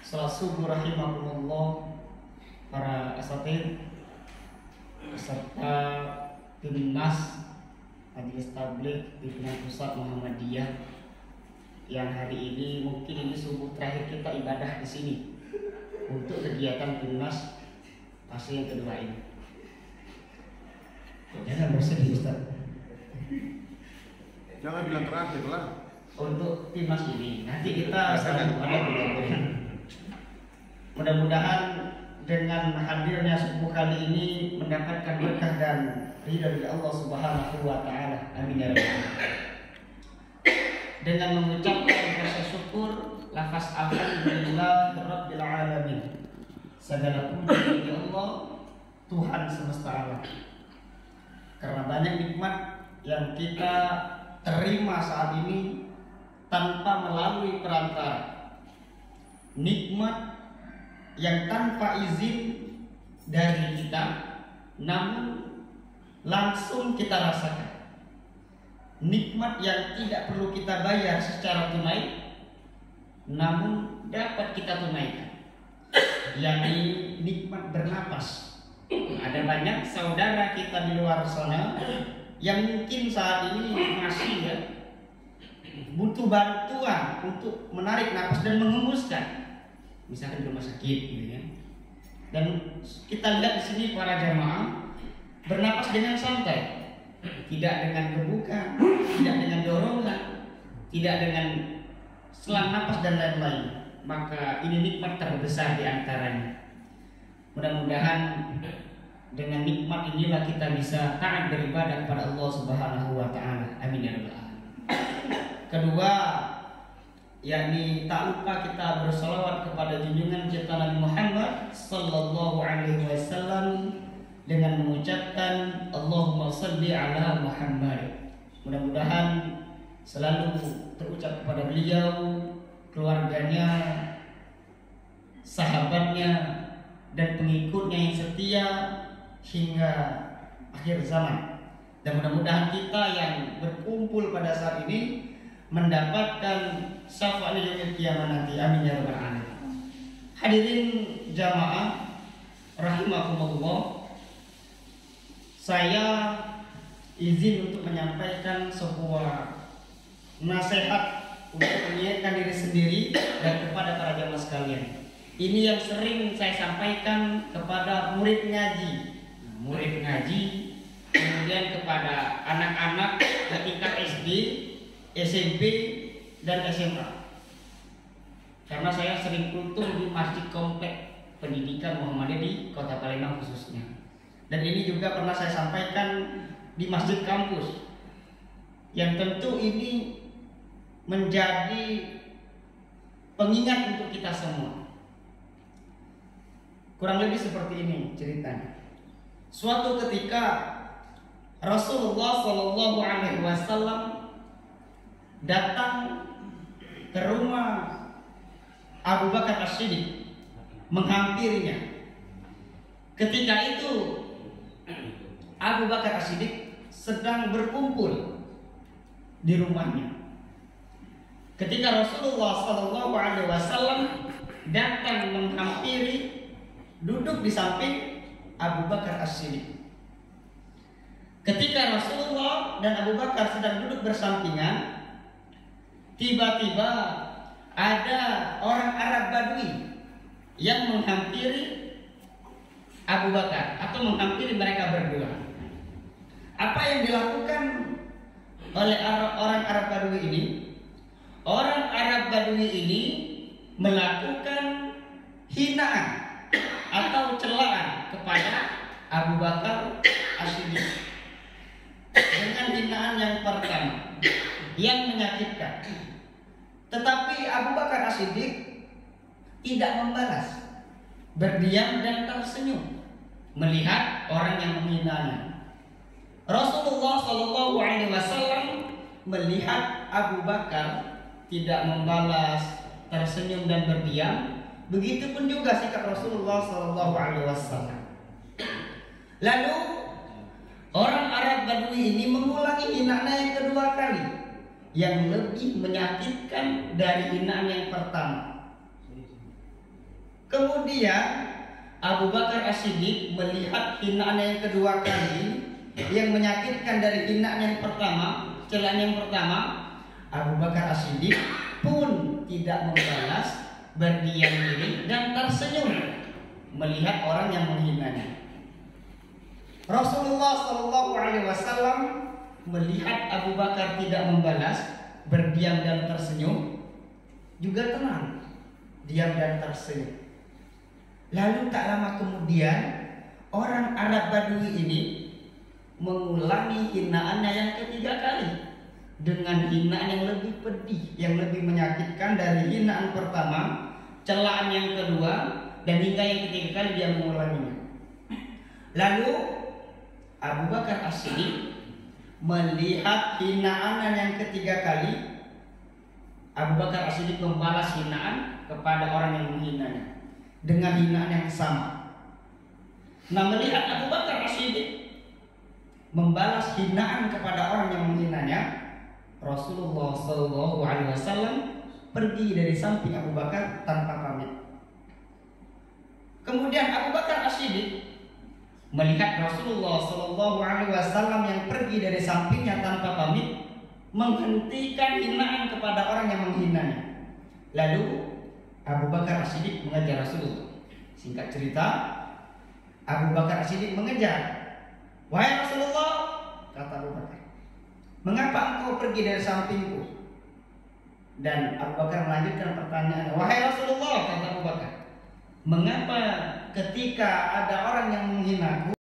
Salat subuh rahimakumullah, para asatid beserta timnas Majelis Tabligh Pimpinan Pusat Muhammadiyah yang hari ini mungkin ini subuh terakhir kita ibadah di sini untuk kegiatan timnas fase yang kedua ini. Jangan bersedih Ustaz. Jangan bilang terakhir lah. Untuk timnas ini nanti kita selalu ada bulan. Mudah-mudahan dengan hadirnya subuh kali ini mendapatkan berkah dan ridha dari Allah Subhanahu wa taala. Amin ya rabbal alamin. Dengan mengucapkan rasa syukur, lafaz alhamdulillah rabbil alamin. Segala puji bagi Allah, Tuhan semesta alam. Karena banyak nikmat yang kita terima saat ini tanpa melalui perantara. Nikmat yang tanpa izin dari kita, namun langsung kita rasakan. Nikmat yang tidak perlu kita bayar secara tunai, namun dapat kita tunaikan, yakni nikmat bernapas. Ada banyak saudara kita di luar sana yang mungkin saat ini masih butuh bantuan untuk menarik napas dan mengembuskan, misalkan di rumah sakit, gitu ya. Dan kita lihat di sini para jamaah bernapas dengan santai, tidak dengan gebukan, tidak dengan dorongan, tidak dengan selang napas dan lain-lain. Maka ini nikmat terbesar di antaranya. Mudah-mudahan dengan nikmat inilah kita bisa taat beribadah kepada Allah Subhanahu wa taala. Amin ya rabbal alamin. Kedua, yakni tak lupa kita bersalawat kepada junjungan kita Nabi Muhammad sallallahu alaihi wasallam dengan mengucapkan Allahumma shalli ala Muhammad. Mudah-mudahan selalu terucap kepada beliau, keluarganya, sahabatnya dan pengikutnya yang setia hingga akhir zaman. Dan mudah-mudahan kita yang berkumpul pada saat ini mendapatkan syafaat yaumil qiyamah nanti. Amin ya rabbal alamin. Hadirin jamaah rahimakumullah, saya izin untuk menyampaikan sebuah nasihat untuk mengingatkan diri sendiri dan kepada para jamaah sekalian. Ini yang sering saya sampaikan kepada murid ngaji, kemudian kepada anak-anak tingkat SD, SMP dan SMA. Karena saya sering kultum di masjid komplek pendidikan Muhammadiyah di Kota Palembang khususnya. Dan ini juga pernah saya sampaikan di masjid kampus. Yang tentu ini menjadi pengingat untuk kita semua. Kurang lebih seperti ini ceritanya. Suatu ketika Rasulullah Shallallahu Alaihi Wasallam datang ke rumah Abu Bakar As-Siddiq, menghampirinya. Ketika itu Abu Bakar As-Siddiq sedang berkumpul di rumahnya. Ketika Rasulullah Shallallahu Alaihi Wasallam datang menghampiri, duduk di samping Abu Bakar As-Siddiq. Ketika Rasulullah dan Abu Bakar sedang duduk bersampingan, tiba-tiba ada orang Arab Badui yang menghampiri Abu Bakar atau menghampiri mereka berdua. Apa yang dilakukan oleh orang Arab Badui ini? Orang Arab Badui ini melakukan hinaan atau celaan kepada Abu Bakar As-Siddiq dengan hinaan yang pertama yang menyakitkan. Tetapi Abu Bakar As-Siddiq tidak membalas, berdiam dan tersenyum melihat orang yang menghinanya. Rasulullah Shallallahu Alaihi Wasallam melihat Abu Bakar tidak membalas, tersenyum dan berdiam. Begitupun juga sikap Rasulullah Shallallahu Alaihi Wasallam. Lalu orang Arab Badui ini mengulangi hinaan yang kedua kali, yang lebih menyakitkan dari hinaan yang pertama. Kemudian Abu Bakar As-Siddiq melihat hinaan yang kedua kali, yang menyakitkan dari hinaan yang pertama, celaan yang pertama. Abu Bakar As-Siddiq pun tidak membalas, berdiam diri dan tersenyum melihat orang yang menghinanya. Rasulullah Shallallahu Alaihi Wasallam melihat Abu Bakar tidak membalas, berdiam dan tersenyum, juga tenang, diam dan tersenyum. Lalu tak lama kemudian orang Arab Badui ini mengulangi hinaannya yang ketiga kali dengan hinaan yang lebih pedih, yang lebih menyakitkan dari hinaan pertama, celaan yang kedua, dan hingga yang ketiga kali dia mengulanginya. Lalu Abu Bakar As-Siddiq melihat hinaan yang ketiga kali. Abu Bakar As-Siddiq membalas hinaan kepada orang yang menghinanya dengan hinaan yang sama. Nah, melihat Abu Bakar As-Siddiq membalas hinaan kepada orang yang menghinanya, Rasulullah Shallallahu Alaihi Wasallam pergi dari samping Abu Bakar tanpa pamit. Kemudian Abu Bakar As-Siddiq melihat Rasulullah Shallallahu Alaihi Wasallam yang pergi dari sampingnya tanpa pamit, menghentikan hinaan kepada orang yang menghinanya. Lalu Abu Bakar As-Siddiq mengejar Rasulullah. Singkat cerita, Abu Bakar As-Siddiq mengejar. Wahai Rasulullah, kata Abu Bakar, mengapa engkau pergi dari sampingku? Dan Abu Bakar melanjutkan pertanyaannya. Wahai Rasulullah, kata Abu Bakar, mengapa ketika ada orang yang menghinaku